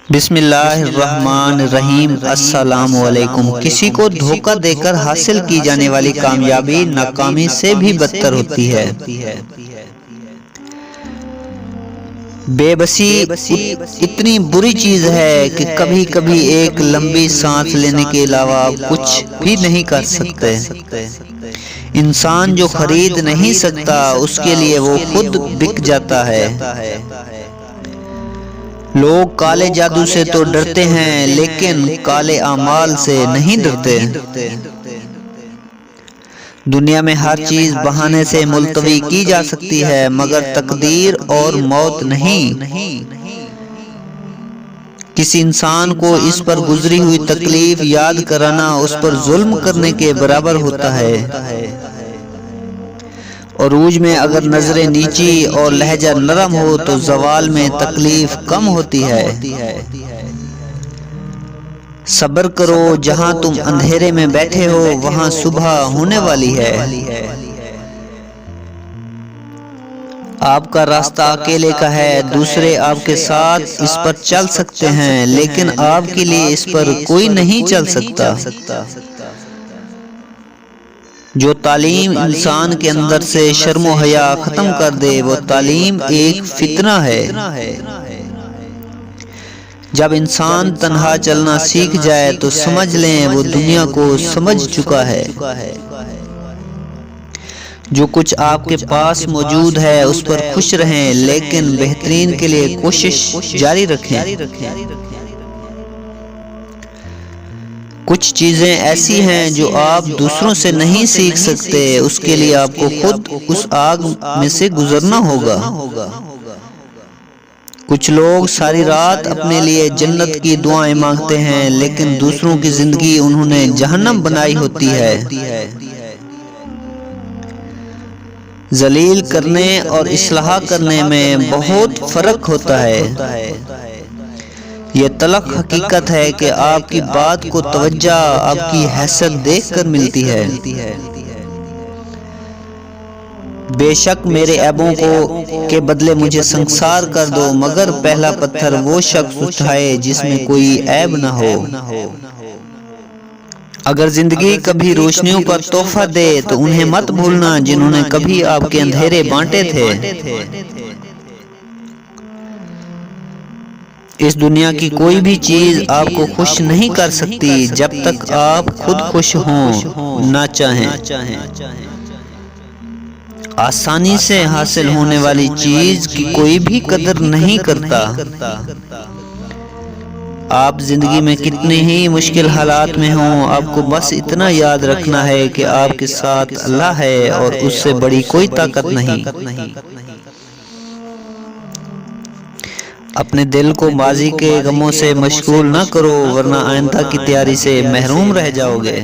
بسم اللہ الرحمن الرحیم۔ السلام علیکم۔ کسی کو دھوکہ دے کر حاصل کی جانے والی کامیابی ناکامی سے بھی بدتر ہوتی ہے۔ بے بسی اتنی بری چیز ہے کہ کبھی کبھی ایک لمبی سانس لینے کے علاوہ کچھ بھی نہیں کر سکتے۔ انسان جو خرید نہیں سکتا اس کے لیے وہ خود بک جاتا ہے۔ لوگ کالے جادو سے تو ڈرتے ہیں لیکن کالے اعمال سے نہیں ڈرتے۔ دنیا میں ہر چیز بہانے سے ملتوی کی جا سکتی ہے مگر تقدیر اور موت نہیں۔ کسی انسان کو اس پر گزری ہوئی تکلیف یاد کرانا اس پر ظلم کرنے کے برابر ہوتا ہے۔ عروج میں اگر نظریں نیچی اور لہجہ نرم ہو تو زوال میں تکلیف کم ہوتی ہے۔ صبر کرو، جہاں تم اندھیرے میں بیٹھے ہو وہاں صبح ہونے والی ہے۔ آپ کا راستہ اکیلے کا ہے، دوسرے آپ کے ساتھ اس پر چل سکتے ہیں لیکن آپ کے لیے اس پر کوئی نہیں چل سکتا۔ جو تعلیم انسان کے اندر سے شرم و حیا ختم کر دے وہ تعلیم ایک فتنہ ہے۔ جب انسان تنہا چلنا سیکھ جائے تو سمجھ لیں وہ دنیا کو سمجھ چکا ہے۔ جو کچھ آپ کے پاس موجود ہے اس پر خوش رہیں لیکن بہترین کے لیے کوشش جاری رکھیں۔ کچھ چیزیں ایسی ہیں جو آپ دوسروں سے نہیں سیکھ سکتے، اس کے لیے آپ کو خود اس آگ میں سے گزرنا ہوگا۔ کچھ لوگ ساری رات اپنے لیے جنت کی دعائیں مانگتے ہیں لیکن دوسروں کی زندگی انہوں نے جہنم بنائی ہوتی ہے۔ ذلیل کرنے اور اصلاح کرنے میں بہت فرق ہوتا ہے۔ یہ تلخ حقیقت ہے کہ آپ کی بات کو توجہ آپ کی حیثیت دیکھ کر ملتی ہے۔ بے شک میرے عیبوں کے بدلے مجھے سنگسار کر دو مگر پہلا پتھر وہ شخص اٹھائے جس میں کوئی عیب نہ ہو۔ اگر زندگی کبھی روشنیوں پر تحفہ دے تو انہیں مت بھولنا جنہوں نے کبھی آپ کے اندھیرے بانٹے تھے۔ اس دنیا کی کوئی بھی چیز آپ کو خوش نہیں کر سکتی جب تک آپ خود خوش ہوں نہ چاہیں۔ آسانی سے حاصل ہونے والی چیز کی کوئی بھی قدر نہیں کرتا۔ آپ زندگی میں کتنے ہی مشکل حالات میں ہوں آپ کو بس اتنا یاد رکھنا ہے کہ آپ کے ساتھ اللہ ہے اور اس سے بڑی کوئی طاقت نہیں۔ اپنے دل کو ماضی کے غموں سے مشغول نہ کرو ورنہ آئندہ کی تیاری سے محروم رہ جاؤ گے۔